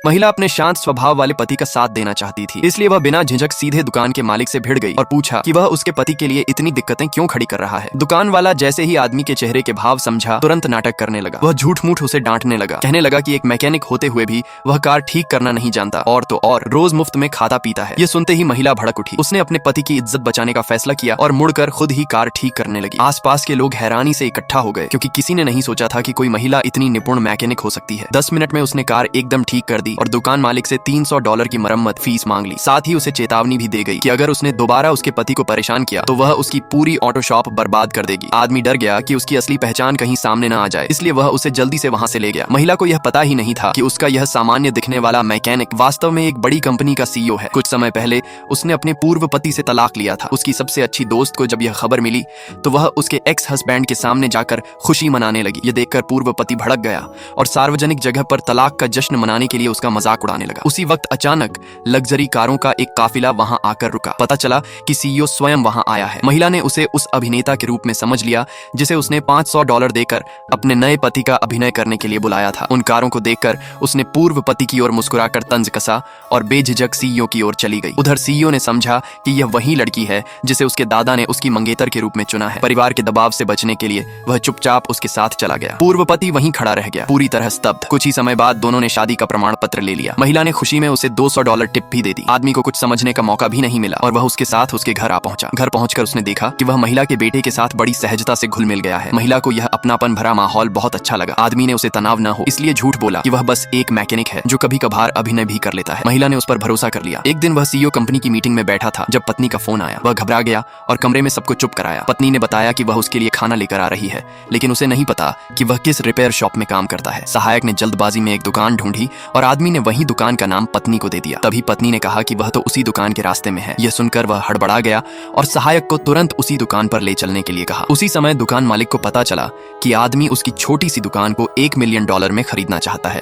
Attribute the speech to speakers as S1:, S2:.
S1: महिला अपने शांत स्वभाव वाले पति का साथ देना चाहती थी, इसलिए वह बिना झिझक सीधे दुकान के मालिक से भिड़ गई और पूछा कि वह उसके पति के लिए इतनी दिक्कतें क्यों खड़ी कर रहा है। दुकान वाला जैसे ही आदमी के चेहरे के भाव समझा, तुरंत नाटक करने लगा। वह झूठ मूठ उसे डांटने लगा, कहने लगा कि एक मैकेनिक होते हुए भी वह कार ठीक करना नहीं जानता, और तो और रोज मुफ्त में खाता पीता है। ये सुनते ही महिला भड़क उठी। उसने अपने पति की इज्जत बचाने का फैसला किया और मुड़कर खुद ही कार ठीक करने लगी। आसपास के लोग हैरानी से इकट्ठा हो गए, क्योंकि किसी ने नहीं सोचा था कि कोई महिला इतनी निपुण मैकेनिक हो सकती है। 10 मिनट में उसने कार एकदम ठीक कर दी और दुकान मालिक से $300 की मरम्मत फीस मांग ली। साथ ही उसे चेतावनी भी दे गई कि अगर उसने दोबारा उसके पति को परेशान किया तो वह उसकी पूरी ऑटो शॉप बर्बाद कर देगी। आदमी डर गया कि उसकी असली पहचान कहीं सामने न आ जाए, इसलिए वह उसे जल्दी से वहां से ले गया। महिला को यह पता ही नहीं था कि उसका यह सामान्य दिखने वाला मैकेनिक वास्तव में एक बड़ी कंपनी का सीईओ है। कुछ समय पहले उसने अपने पूर्व पति से तलाक लिया था। उसकी सबसे अच्छी दोस्त को जब यह खबर मिली तो वह उसके एक्स हस्बैंड के सामने जाकर खुशी मनाने लगी। यह देखकर पूर्व पति भड़क गया और सार्वजनिक जगह पर तलाक का जश्न मनाने के लिए उसका मजाक उड़ाने लगा। उसी वक्त अचानक लग्जरी कारों का एक काफिला वहां आकर रुका। पता चला कि सीईओ स्वयं वहां आया है। महिला ने उसे उस अभिनेता के रूप में समझ लिया जिसे उसने $500 देकर अपने नए पति का अभिनय करने के लिए बुलाया था। उन कारों को देखकर उसने पूर्व पति की ओर मुस्कुराकर तंज कसा और बेझिझक सीईओ की ओर चली गई। उधर सीईओ ने समझा कि यह वही लड़की है जिसे उसके दादा ने उसकी मंगेतर के रूप में चुना है। परिवार के दबाव से बचने के लिए वह चुपचाप उसके साथ चला गया। पूर्व पति वहीं खड़ा रह गया, पूरी तरह स्तब्ध। कुछ ही समय बाद दोनों ने शादी का प्रमाण पत्र ले लिया। महिला ने खुशी में उसे $200 टिप भी दे दी। आदमी को कुछ समझने का मौका भी नहीं मिला और वह उसके साथ उसके घर आ पहुंचा। घर पहुंचकर उसने देखा कि वह महिला के बेटे के साथ बड़ी सहजता से घुल मिल गया है। महिला को यह अपनापन भरा माहौल बहुत अच्छा लगा। आदमी ने उसे तनाव न हो इसलिए झूठ बोला कि वह बस एक मैकेनिक है जो कभी कभार अभिनय भी कर लेता है। महिला ने उस पर भरोसा कर लिया। एक दिन वह सीईओ कंपनी की मीटिंग में बैठा था जब पत्नी का फोन आया। वह घबरा गया और कमरे में सबको चुप कराया। पत्नी ने बताया कि वह उसके लिए खाना लेकर आ रही है, लेकिन उसे नहीं पता कि वह किस रिपेयर शॉप में काम करता है। सहायक ने जल्दबाजी में एक दुकान ढूंढी और आदमी ने वही दुकान का नाम पत्नी को दे दिया। तभी पत्नी ने कहा कि वह तो उसी दुकान के रास्ते में है। यह सुनकर वह हड़बड़ा गया और सहायक को तुरंत उसी दुकान पर ले चलने के लिए कहा। उसी समय दुकान मालिक को पता चला कि आदमी उसकी छोटी सी दुकान को $1 मिलियन में खरीदना चाहता है।